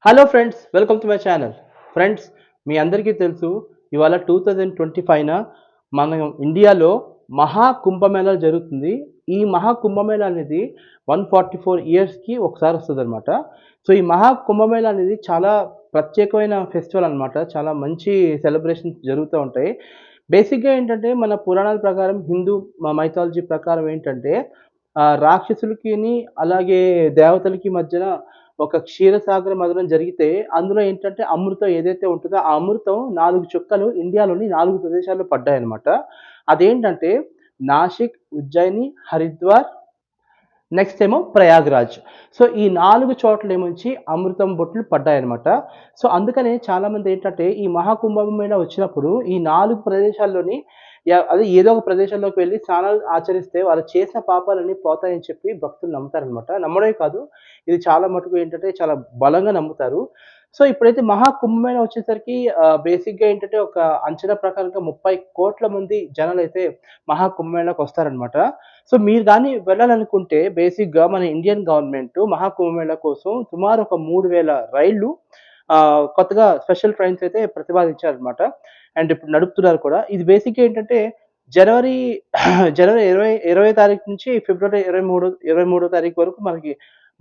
Hello friends, welcome to my channel. Friends, మీ అందరికీ తెలుసు ఇవాళ 2025న మన ఇండియాలో మహా కుంభమేళా జరుగుతుంది. ఈ మహా కుంభమేళా అనేది 144 ఇయర్స్‌కి ఒకసారి వస్తదనమాట. సో, ఈ మహా కుంభమేళా అనేది చాలా ప్రత్యేకమైన ఫెస్టివల్ అనమాట. చాలా మంచి సెలబ్రేషన్స్ జరుగుతూ ఉంటాయి. బేసిక్‌గా ఏంటంటే మన పురాణాల ప్రకారం హిందూ మైథాలజీ ప్రకారం ఏంటంటే రాక్షసులకిని అలాగే దేవతలకి మధ్యన ఒక క్షీరసాగర మథనం జరిగితే అందులో ఏంటంటే అమృతం ఏదైతే ఉంటుందో ఆ అమృతం 4 చుక్కలు ఇండియాలోని 4 ప్రదేశాల్లో పడ్డాయన్నమాట. అదేంటంటే నాసిక్, ఉజ్జయిని, హరిద్వార్, నెక్స్ట్ ఏమో ప్రయాగ్‌రాజ్. సో, ఈ 4 చోట్లేమొచ్చి అమృతం బొట్లు పడ్డాయన్నమాట. సో, అందుకనే చాలామంది ఏంటంటే ఈ మహాకుంభమేళా వచ్చినప్పుడు ఈ 4 ప్రదేశాల్లోని అదే ఏదో ఒక ప్రదేశంలోకి వెళ్లి స్నానాలు ఆచరిస్తే వాళ్ళు చేసిన పాపాలన్నీ పోతాయని చెప్పి భక్తులు నమ్ముతారనమాట. నమ్మడమే కాదు, ఇది చాలా మటుకు ఏంటంటే చాలా బలంగా నమ్ముతారు. సో, ఇప్పుడైతే మహాకుంభమేళా వచ్చేసరికి బేసిక్‌గా ఏంటంటే ఒక అంచనా ప్రకారంగా 30,00,00,000 మంది జనాలైతే మహాకుంభమేళాకొస్తారనమాట. సో, మీరు గాని వెళ్ళాలనుకుంటే బేసిక్‌గా మన ఇండియన్ గవర్నమెంట్ మహాకుంభమేళా కోసం సుమారు ఒక 3,000 రైళ్ళు కొత్తగా స్పెషల్ ట్రైన్స్ అయితే ప్రతిపాదించారనమాట. అండ్ ఇప్పుడు నడుపుతున్నారు కూడా. ఇది బేసిక్‌గా ఏంటంటే జనవరి జనవరి 20 తారీఖు నుంచి ఫిబ్రవరి 23 తారీఖు వరకు మనకి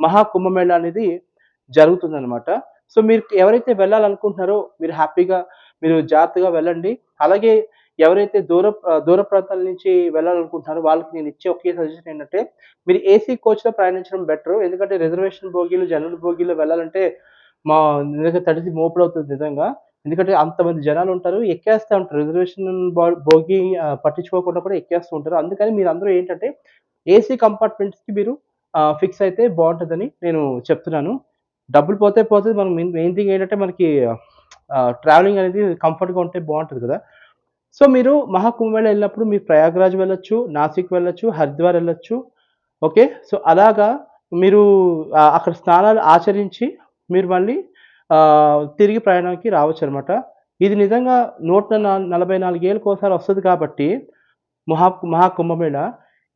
మహాకుంభమేళా అనేది జరుగుతుందనమాట. సో, మీరు ఎవరైతే వెళ్ళాలనుకుంటున్నారో మీరు హ్యాపీగా మీరు జాగ్రత్తగా వెళ్ళండి. అలాగే ఎవరైతే దూర ప్రాంతాల నుంచి వెళ్ళాలనుకుంటున్నారో వాళ్ళకి నేనిచ్చే ఒకే సజెషన్ ఏంటంటే మీరు ఏసీ కోచ్‌లో ప్రయాణించడం బెటరు. ఎందుకంటే రిజర్వేషన్ బోగీలు, జనరల్ బోగీలో వెళ్ళాలంటే మా నిజంగా తడిసి మోపుడవుతది నిజంగా. ఎందుకంటే అంతమంది జనాలుంటారు. ఎక్కేస్తా ఉంటారు. రిజర్వేషన్ బోగీ పట్టించుకోకుండా కూడా ఎక్కేస్తూ ఉంటారు. అందుకని మీరందరూ ఏంటంటే ఏసీ కంపార్ట్మెంట్స్‌కి మీరు ఫిక్స్ అయితే బావుంటదని నేను చెప్తున్నాను. డబ్బులు పోతే పోతది. మనం మెయిన్ థింగ్ ఏంటంటే మనకి ట్రావెలింగ్ అనేది కంఫర్ట్‌గా ఉంటే బావుంటది కదా! సో, మీరు మహాకుంభమేళా ఎళ్ళినప్పుడు మీరు ప్రయాగ్‌రాజ్ వెళ్ళొచ్చు, నాసిక్ వెళ్ళొచ్చు, హరిద్వార్ ఎళ్ళొచ్చు. ఓకే. సో, అలాగా మీరు అక్కడ స్నానాలు ఆచరించి మీరు మళ్ళీ తిరిగి ప్రయాణానికి రావచ్చనమాట. ఇది నిజంగా 144 ఏళ్ళకోసారి వస్తది కాబట్టి మహాకుంభమేళా.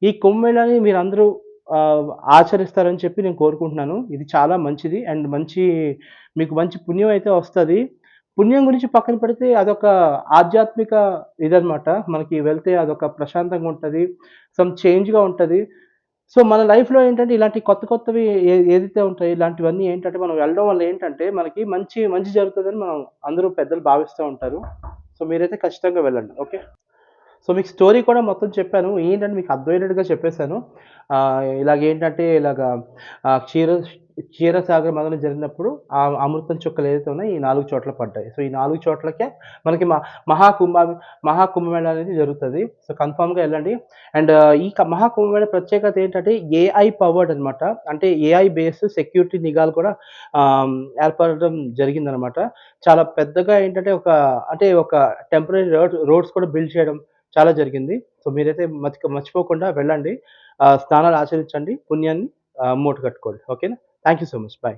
ఈ కుంభమేళాని మీరందరూ ఆచరిస్తారని చెప్పి నేను కోరుకుంటున్నాను. ఇది చాలా మంచిది అండ్ మీకు మంచి పుణ్యం అయితే వస్తది. పుణ్యం గురించి పక్కన పెడితే అదొక ఆధ్యాత్మిక ఇదనమాట. మనకి వెళ్తే అదొక ప్రశాంతంగా ఉంటది. చేంజ్‌గా ఉంటది. సో, మన లైఫ్‌లో ఏంటంటే ఇలాంటి కొత్త కొత్తవి ఏదైతే ఉంటాయో ఇలాంటివన్నీ ఏంటంటే మనం వెళ్ళడం వల్ల ఏంటంటే మనకి మంచి జరుగుతదని మనం అందరూ పెద్దలు భావిస్తా ఉంటారు. సో, మీరైతే ఖచ్చితంగా వెళ్ళండి. ఓకే. సో, మీకు స్టోరీ కూడా మొత్తం చెప్పాను. ఏంటంటే మీకు అర్థమయ్యేటట్టుగా చెప్పేసాను. ఇలాగా ఆహ్, క్షీర క్షీరసాగర మథనం జరిగినప్పుడు ఆ అమృతం చుక్కలు ఏదైతే ఉన్నాయో ఈ 4 చోట్ల పడ్డాయి. సో, ఈ 4 చోట్లకే మనకి మహాకుంభ మహాకుంభమేళా అనేది జరుగుతది. సో, కన్ఫర్మ్‌గా ఎళ్ళండి. అండ్ ఈ మహాకుంభమేళా ప్రత్యేకత ఏంటంటే ఏఐ పవర్డ్ అనమాట. అంటే ఏఐ బేస్ సెక్యూరిటీ నిఘాలు కూడా ఆహ్, ఏర్పడడం జరిగిందనమాట. చాలా పెద్దగా ఏంటంటే ఒక టెంపరరీ రోడ్స్ కూడా బిల్డ్ చేయడం చాలా జరిగింది. సో, మీరైతే మర్చిపోకుండా వెళ్ళండి. స్నానాలు ఆచరించండి. పుణ్యాన్ని మూట కట్టుకోండి. ఓకేనా? Thank you so much. By.